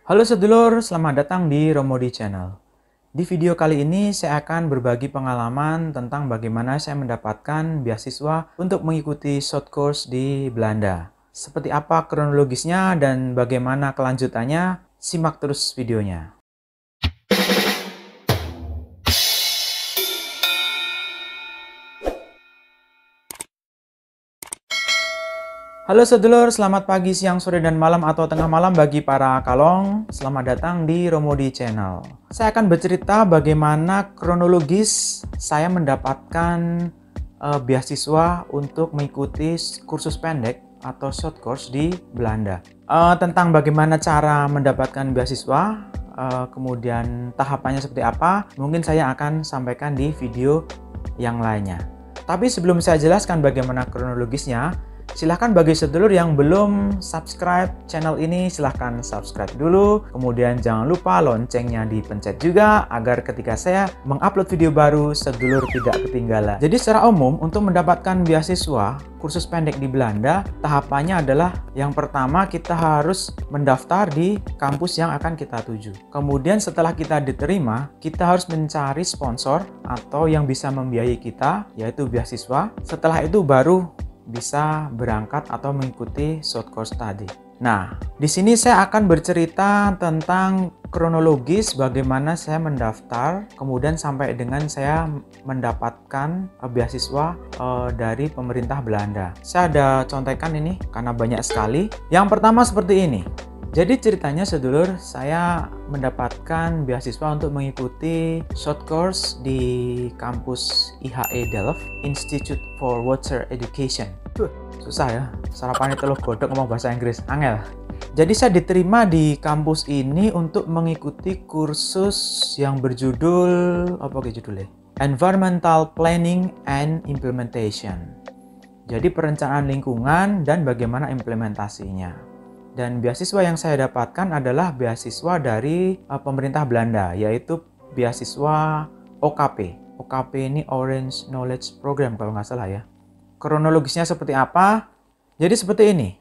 Halo sedulur, selamat datang di Romodi Channel. Di video kali ini saya akan berbagi pengalaman tentang bagaimana saya mendapatkan beasiswa untuk mengikuti short course di Belanda. Seperti apa kronologisnya dan bagaimana kelanjutannya, simak terus videonya. Halo sedulur, selamat pagi, siang, sore, dan malam atau tengah malam bagi para kalong. Selamat datang di Romodi Channel. Saya akan bercerita bagaimana kronologis saya mendapatkan beasiswa untuk mengikuti kursus pendek atau short course di Belanda. Tentang bagaimana cara mendapatkan beasiswa, kemudian tahapannya seperti apa, mungkin saya akan sampaikan di video yang lainnya. Tapi sebelum saya jelaskan bagaimana kronologisnya, silahkan bagi sedulur yang belum subscribe channel ini, silahkan subscribe dulu. Kemudian jangan lupa loncengnya dipencet juga agar ketika saya mengupload video baru, sedulur tidak ketinggalan. Jadi secara umum untuk mendapatkan beasiswa kursus pendek di Belanda, tahapannya adalah yang pertama kita harus mendaftar di kampus yang akan kita tuju. Kemudian setelah kita diterima, kita harus mencari sponsor atau yang bisa membiayai kita, yaitu beasiswa. Setelah itu baru bisa berangkat atau mengikuti short course tadi. Nah, di sini saya akan bercerita tentang kronologis bagaimana saya mendaftar, kemudian sampai dengan saya mendapatkan beasiswa dari pemerintah Belanda. Saya ada contekan ini karena banyak sekali. Yang pertama seperti ini. Jadi ceritanya sedulur, saya mendapatkan beasiswa untuk mengikuti short course di kampus IHE Delft, Institute for Water Education. Susah ya, sarapan itu lo godok ngomong bahasa Inggris, angel. Jadi saya diterima di kampus ini untuk mengikuti kursus yang berjudul, apa judulnya? Environmental Planning and Implementation. Jadi perencanaan lingkungan dan bagaimana implementasinya. Dan beasiswa yang saya dapatkan adalah beasiswa dari pemerintah Belanda, yaitu beasiswa OKP. OKP ini Orange Knowledge Program kalau nggak salah ya. Kronologisnya seperti apa? Jadi seperti ini.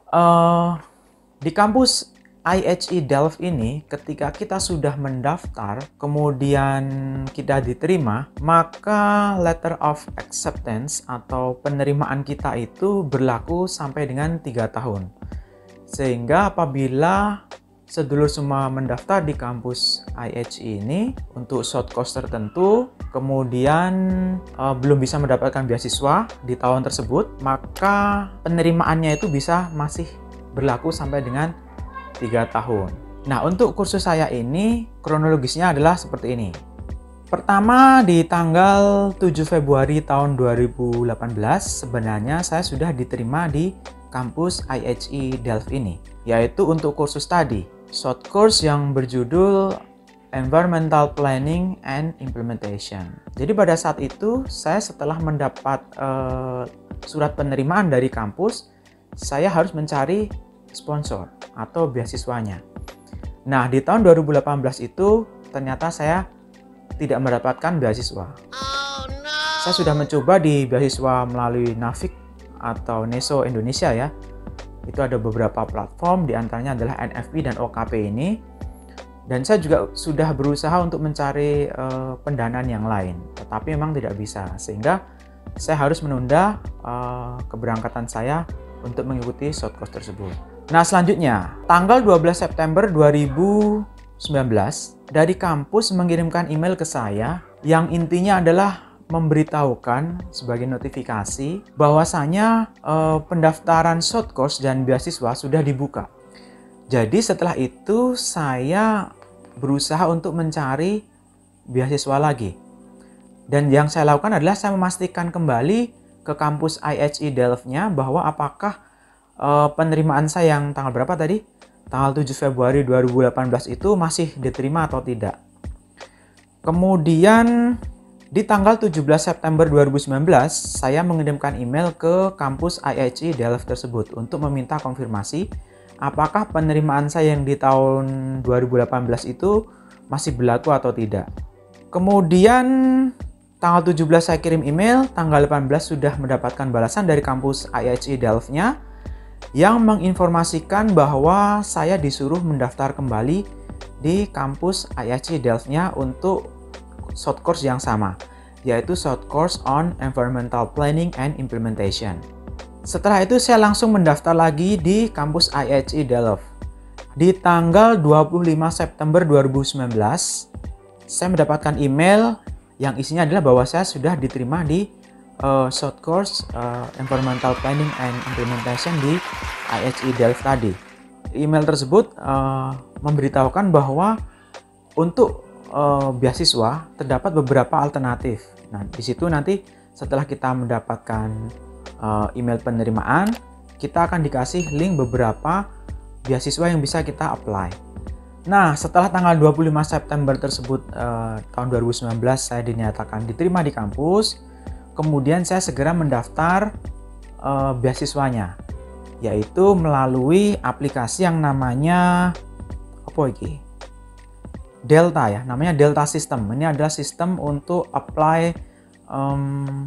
Di kampus IHE Delft ini, ketika kita sudah mendaftar, kemudian kita diterima, maka letter of acceptance atau penerimaan kita itu berlaku sampai dengan 3 tahun. Sehingga apabila sedulur semua mendaftar di kampus IHE ini untuk short course tertentu, kemudian belum bisa mendapatkan beasiswa di tahun tersebut, maka penerimaannya itu bisa masih berlaku sampai dengan 3 tahun. Nah, untuk kursus saya ini, kronologisnya adalah seperti ini. Pertama, di tanggal 7 Februari tahun 2018, sebenarnya saya sudah diterima di kampus IHE Delft ini, yaitu untuk kursus tadi, short course yang berjudul Environmental Planning and Implementation. Jadi pada saat itu, saya setelah mendapat surat penerimaan dari kampus, saya harus mencari sponsor atau beasiswanya. Nah, di tahun 2018 itu ternyata saya tidak mendapatkan beasiswa. Oh, no. Saya sudah mencoba di beasiswa melalui Navig atau NESO Indonesia ya. Itu ada beberapa platform, diantaranya adalah NFP dan OKP ini. Dan saya juga sudah berusaha untuk mencari pendanaan yang lain, tetapi memang tidak bisa. Sehingga saya harus menunda keberangkatan saya untuk mengikuti short course tersebut. Nah, selanjutnya, tanggal 12 September 2019, dari kampus mengirimkan email ke saya yang intinya adalah memberitahukan sebagai notifikasi bahwasanya pendaftaran short course dan beasiswa sudah dibuka. Jadi setelah itu saya berusaha untuk mencari beasiswa lagi. Dan yang saya lakukan adalah saya memastikan kembali ke kampus IHE Delft-nya bahwa apakah penerimaan saya yang tanggal berapa tadi? Tanggal 7 Februari 2018 itu masih diterima atau tidak. Kemudian di tanggal 17 September 2019, saya mengirimkan email ke kampus IHE Delft tersebut untuk meminta konfirmasi apakah penerimaan saya yang di tahun 2018 itu masih berlaku atau tidak. Kemudian tanggal 17 saya kirim email, tanggal 18 sudah mendapatkan balasan dari kampus IHE Delft-nya yang menginformasikan bahwa saya disuruh mendaftar kembali di kampus IHE Delft-nya untuk short course yang sama, yaitu short course on Environmental Planning and Implementation. Setelah itu saya langsung mendaftar lagi di kampus IHE Delft. Di tanggal 25 September 2019, saya mendapatkan email yang isinya adalah bahwa saya sudah diterima di short course Environmental Planning and Implementation di IHE Delft tadi. Email tersebut memberitahukan bahwa untuk beasiswa terdapat beberapa alternatif. Nah, di situ nanti setelah kita mendapatkan email penerimaan, kita akan dikasih link beberapa beasiswa yang bisa kita apply. Nah, setelah tanggal 25 September tersebut tahun 2019 saya dinyatakan diterima di kampus, kemudian saya segera mendaftar beasiswanya, yaitu melalui aplikasi yang namanya apa ini? Delta ya, namanya Delta System. Ini adalah sistem untuk apply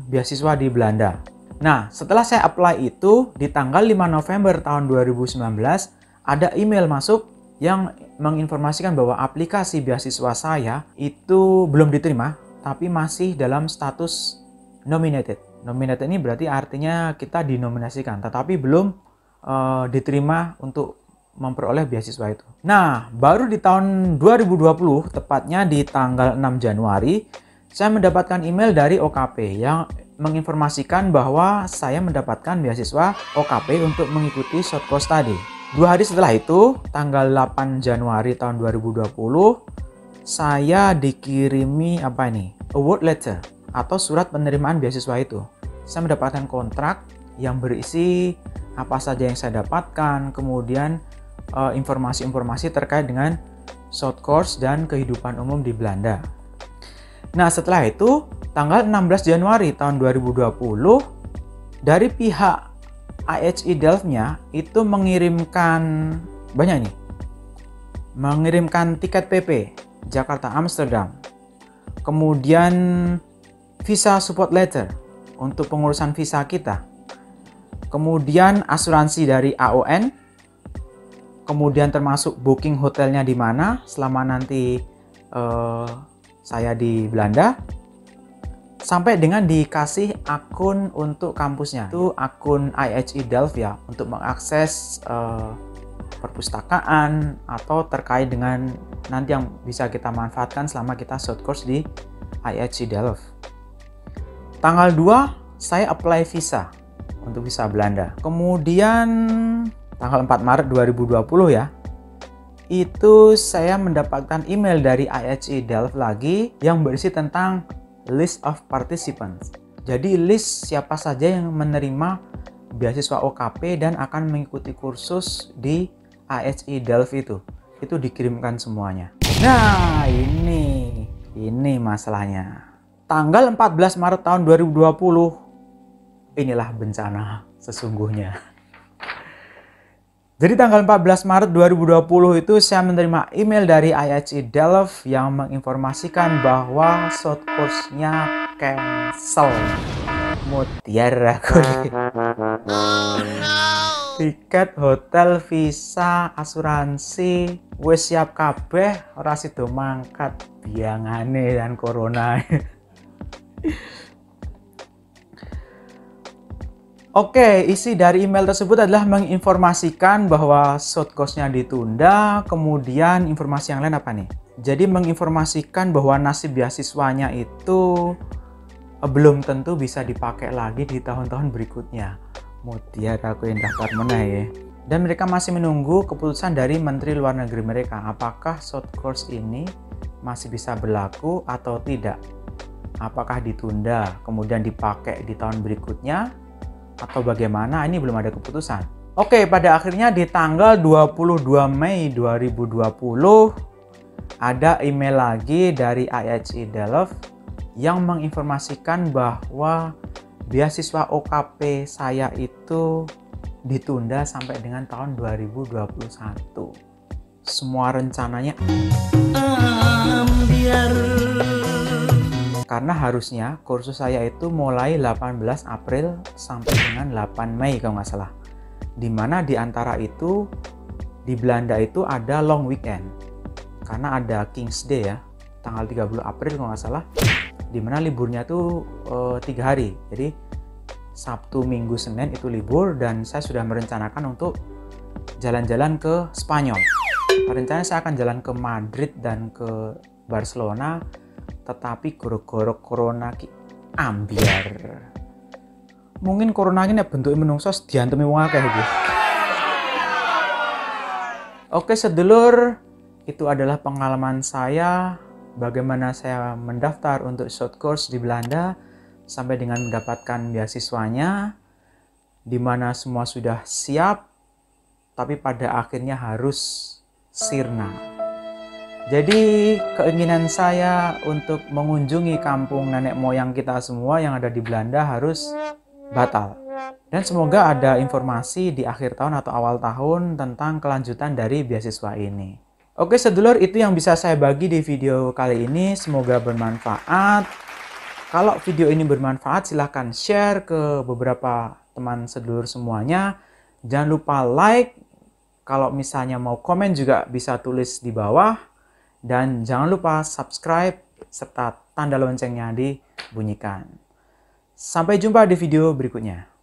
beasiswa di Belanda. Nah, setelah saya apply itu, di tanggal 5 November tahun 2019, ada email masuk yang menginformasikan bahwa aplikasi beasiswa saya itu belum diterima, tapi masih dalam status nominated. Nominated ini berarti artinya kita dinominasikan, tetapi belum diterima untuk memperoleh beasiswa itu. Nah, baru di tahun 2020, tepatnya di tanggal 6 Januari, saya mendapatkan email dari OKP yang menginformasikan bahwa saya mendapatkan beasiswa OKP untuk mengikuti short course tadi. 2 hari setelah itu, tanggal 8 Januari tahun 2020, saya dikirimi award letter atau surat penerimaan beasiswa itu. Saya mendapatkan kontrak yang berisi apa saja yang saya dapatkan, kemudian informasi-informasi terkait dengan short course dan kehidupan umum di Belanda. Nah, setelah itu, tanggal 16 Januari tahun 2020, dari pihak IHE Delft-nya itu mengirimkan mengirimkan tiket PP Jakarta Amsterdam, kemudian visa support letter untuk pengurusan visa kita, kemudian asuransi dari AON, kemudian termasuk booking hotelnya di mana selama nanti saya di Belanda, sampai dengan dikasih akun untuk kampusnya, itu akun IHE Delft ya, untuk mengakses perpustakaan atau terkait dengan nanti yang bisa kita manfaatkan selama kita short course di IHE Delft. Tanggal 2 saya apply visa untuk visa Belanda. Kemudian tanggal 4 Maret 2020 ya, itu saya mendapatkan email dari IHE Delft lagi yang berisi tentang list of participants. Jadi list siapa saja yang menerima beasiswa OKP dan akan mengikuti kursus di IHE Delft itu dikirimkan semuanya. Nah, ini masalahnya. Tanggal 14 Maret tahun 2020, inilah bencana sesungguhnya. Jadi tanggal 14 Maret 2020 itu saya menerima email dari IHE Delft yang menginformasikan bahwa short course-nya cancel. Mutiara kulit. Tiket, hotel, visa, asuransi, wis siap kabeh, ora sido mangkat biangane dan corona. Oke, isi dari email tersebut adalah menginformasikan bahwa short course-nya ditunda, kemudian informasi yang lain apa nih? Jadi menginformasikan bahwa nasib beasiswanya itu belum tentu bisa dipakai lagi di tahun-tahun berikutnya. Mutiara aku yang daftar mana ya. Dan mereka masih menunggu keputusan dari Menteri Luar Negeri mereka, apakah short course ini masih bisa berlaku atau tidak. Apakah ditunda, kemudian dipakai di tahun berikutnya, atau bagaimana, ini belum ada keputusan. Oke, pada akhirnya di tanggal 22 Mei 2020 ada email lagi dari IHE Delft yang menginformasikan bahwa beasiswa OKP saya itu ditunda sampai dengan tahun 2021. Semua rencananya karena harusnya kursus saya itu mulai 18 April sampai dengan 8 Mei kalau nggak salah. Dimana di antara itu di Belanda itu ada long weekend. karena ada King's Day ya, tanggal 30 April kalau nggak salah, dimana liburnya tuh 3 hari. Jadi Sabtu, Minggu, Senin itu libur, dan saya sudah merencanakan untuk jalan-jalan ke Spanyol. Rencananya saya akan jalan ke Madrid dan ke Barcelona, tetapi goro-goro corona ki ambiar. Mungkin corona ini bentuknya menungso diantemi wong akeh iki. Oke sedulur, itu adalah pengalaman saya bagaimana saya mendaftar untuk short course di Belanda sampai dengan mendapatkan beasiswanya, di mana semua sudah siap, tapi pada akhirnya harus sirna. Jadi keinginan saya untuk mengunjungi kampung nenek moyang kita semua yang ada di Belanda harus batal. Dan semoga ada informasi di akhir tahun atau awal tahun tentang kelanjutan dari beasiswa ini. Oke sedulur, itu yang bisa saya bagi di video kali ini. Semoga bermanfaat. Kalau video ini bermanfaat, silahkan share ke beberapa teman sedulur semuanya. Jangan lupa like. Kalau misalnya mau komen juga bisa tulis di bawah. Dan jangan lupa subscribe serta tanda loncengnya dibunyikan. Sampai jumpa di video berikutnya.